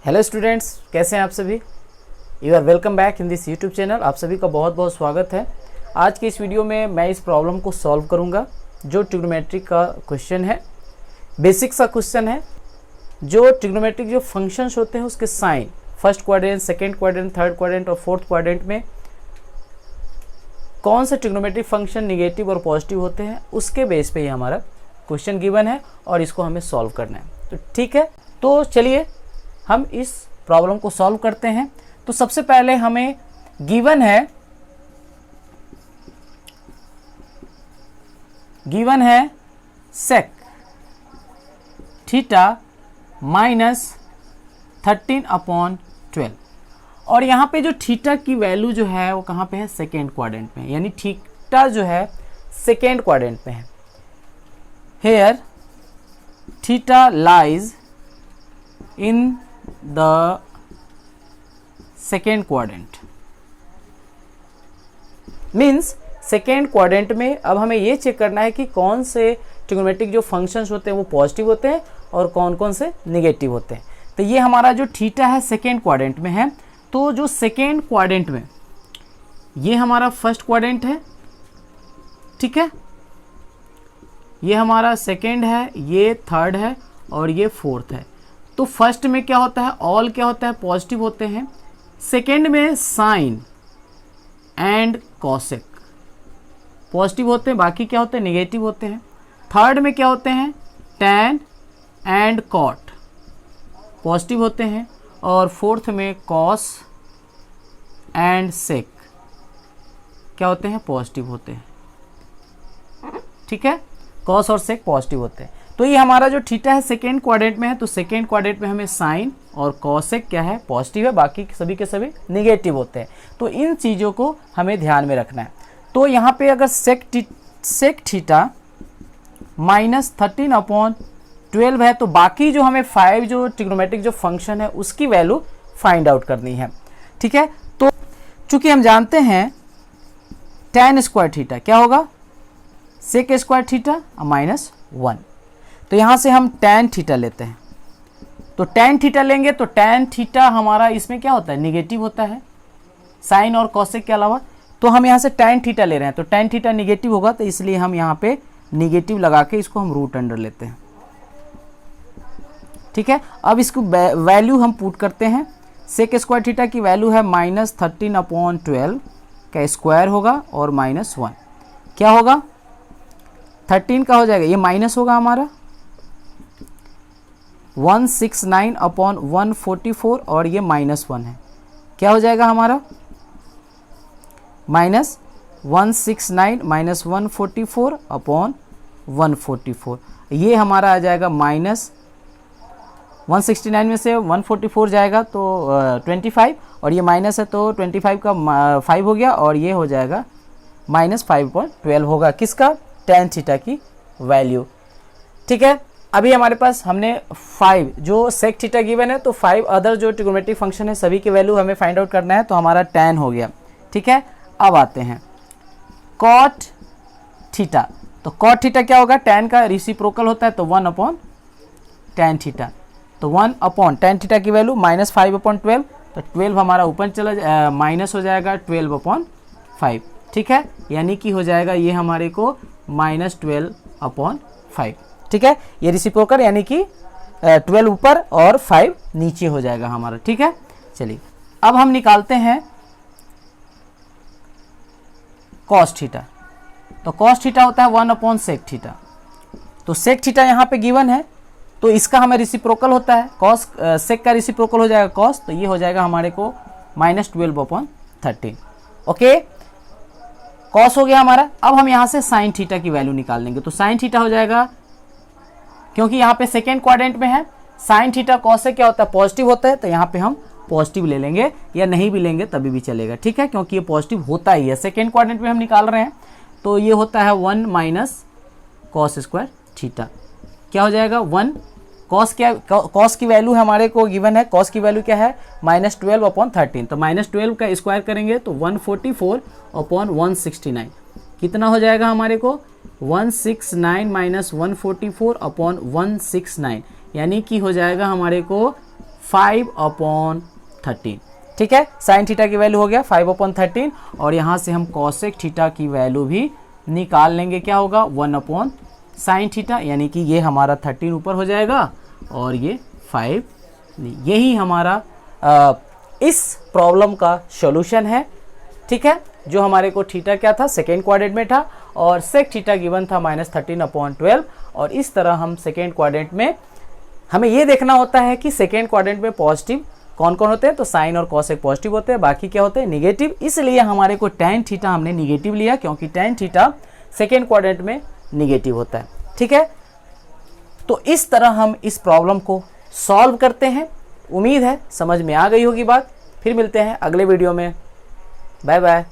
Hello students, कैसे हैं आप सभी। You are welcome back in this YouTube channel. आप सभी का बहुत बहुत स्वागत है। आज की इस वीडियो में मैं इस प्रॉब्लम को सॉल्व करूंगा जो ट्रिग्नोमेट्रिक का क्वेश्चन है। बेसिक सा क्वेश्चन है जो ट्रिग्नोमेट्रिक जो फंक्शंस होते हैं उसके sign first quadrant, second quadrant, third quadrant और फोर्थ क्वाड्रेंट में कौन से ट्रिग्नोमेट्रिक फंक्शन निगेटिव और पॉजिटिव होते हैं उसके बेस पे ही हमारा क्वेश्चन गिवन है और इसको हमें सॉल्व करना है। तो ठीक है, तो चलिए हम इस प्रॉब्लम को सॉल्व करते हैं। तो सबसे पहले हमें गिवन है सेक थीटा माइनस 13/12 और यहाँ पे जो थीटा की वैल्यू जो है वो कहाँ पे है, सेकेंड क्वाड्रेंट में, यानी थीटा जो है सेकेंड क्वाड्रेंट में है। Here theta lies in the second quadrant, means second quadrant में। अब हमें ये चेक करना है कि कौन से ट्रिग्नोमेट्रिक जो फंक्शंस होते हैं वो पॉजिटिव होते हैं और कौन कौन से निगेटिव होते हैं। तो ये हमारा जो थीटा है सेकेंड क्वाड्रेंट में है। तो जो सेकेंड क्वाड्रेंट में ये हमारा फर्स्ट क्वाड्रेंट है, ठीक है, ये हमारा सेकेंड है, ये थर्ड है और ये फोर्थ है। तो फर्स्ट में क्या होता है, ऑल क्या होता है, पॉजिटिव होते हैं। सेकेंड में साइन एंड कॉसेक पॉजिटिव होते हैं, बाकी क्या होते हैं, निगेटिव होते हैं। थर्ड में क्या होते हैं, टैन एंड कॉट पॉजिटिव होते हैं और फोर्थ में कॉस एंड सेक क्या होते हैं, पॉजिटिव होते हैं। ठीक है, कॉस और सेक पॉजिटिव होते हैं। तो ये हमारा जो थीटा है सेकेंड क्वाड्रेंट में है, तो सेकेंड क्वाड्रेंट में हमें साइन और कॉसेक क्या है, पॉजिटिव है, बाकी सभी के सभी निगेटिव होते हैं। तो इन चीज़ों को हमें ध्यान में रखना है। तो यहाँ पे अगर सेक थीटा माइनस 13/12 है तो बाकी जो हमें 5 जो ट्रिग्नोमेट्रिक जो फंक्शन है उसकी वैल्यू फाइंड आउट करनी है। ठीक है, तो चूंकि हम जानते हैं tan स्क्वायर थीटा क्या होगा, सेक स्क्वायर थीटा -1। तो यहाँ से हम tan थीटा लेते हैं। तो tan थीटा लेंगे तो tan थीटा हमारा इसमें क्या होता है, निगेटिव होता है, साइन और कॉसेक के अलावा। तो हम यहाँ से tan थीटा ले रहे हैं तो tan थीटा निगेटिव होगा, तो इसलिए हम यहाँ पे निगेटिव लगा के इसको हम रूट अंडर लेते हैं। ठीक है, अब इसको वैल्यू हम पुट करते हैं। सेक स्क्वायर थीटा की वैल्यू है -13/12 का स्क्वायर होगा और -1 क्या होगा, 13 का हो जाएगा, ये माइनस होगा हमारा 169/144 और ये -1 है, क्या हो जाएगा हमारा -169 -144/144। ये हमारा आ जाएगा -169 में से 144 जाएगा तो 25 और ये माइनस है तो 25 का 5 हो गया और ये हो जाएगा -5/12 होगा किसका, tan थीटा की वैल्यू। ठीक है, अभी हमारे पास हमने 5 जो सेक थीटा गिवन है, तो 5 अदर जो ट्रिग्नोमेट्रिक फंक्शन है सभी की वैल्यू हमें फाइंड आउट करना है। तो हमारा tan हो गया। ठीक है, अब आते हैं cot थीटा। तो cot थीटा क्या होगा, tan का रेसिप्रोकल होता है तो 1/tan थीटा। तो 1/tan थीटा की वैल्यू -5/12, तो 12 हमारा ऊपर चला माइनस हो जाएगा 12/5। ठीक है, यानी कि हो जाएगा ये हमारे को -12/5। ठीक है, ये रेसिप्रोकल यानी कि 12 ऊपर और 5 नीचे हो जाएगा हमारा। ठीक है, चलिए अब हम निकालते हैं cos थीटा। तो cos थीटा होता है 1/sec थीटा। तो sec थीटा यहाँ पे गिवन है तो इसका हमें रेसिप्रोकल होता है, cos sec का रेसिप्रोकल हो जाएगा cos, तो ये हो जाएगा हमारे को -12/13। ओके, cos हो गया हमारा। अब हम यहाँ से sin थीटा की वैल्यू निकाल लेंगे। तो sin थीटा हो जाएगा, क्योंकि यहाँ पे सेकेंड क्वाड्रेंट में है, sin थीटा cos से क्या होता है, पॉजिटिव होता है, तो यहाँ पे हम पॉजिटिव ले लेंगे या नहीं भी लेंगे तभी भी चलेगा। ठीक है, क्योंकि ये पॉजिटिव होता ही है, सेकेंड क्वाड्रेंट में हम निकाल रहे हैं। तो ये होता है 1 माइनस cos स्क्वायर थीटा, क्या हो जाएगा 1 cos। क्या cos की वैल्यू हमारे को गिवन है, cos की वैल्यू क्या है -12/13। तो -12 का स्क्वायर करेंगे तो 144/169 कितना हो जाएगा हमारे को 169 - 144/169 यानी कि हो जाएगा हमारे को 5/13। ठीक है, साइन थीटा की वैल्यू हो गया 5/13 और यहाँ से हम कॉसेक थीटा की वैल्यू भी निकाल लेंगे। क्या होगा 1/sin थीटा, यानी कि ये हमारा 13 ऊपर हो जाएगा और ये 5। यही हमारा इस प्रॉब्लम का सॉल्यूशन है। ठीक है, जो हमारे को थीटा क्या था सेकेंड क्वाड्रेंट में था और सेक थीटा गिवन था -13/12। और इस तरह हम सेकेंड क्वाड्रेंट में हमें ये देखना होता है कि सेकेंड क्वाड्रेंट में पॉजिटिव कौन कौन होते हैं, तो साइन और कॉसेक पॉजिटिव होते हैं, बाकी क्या होते हैं निगेटिव। इसलिए हमारे को tan थीटा हमने निगेटिव लिया, क्योंकि tan थीटा सेकेंड क्वाड्रेंट में निगेटिव होता है। ठीक है, तो इस तरह हम इस प्रॉब्लम को सॉल्व करते हैं। उम्मीद है समझ में आ गई होगी बात। फिर मिलते हैं अगले वीडियो में। Bye bye.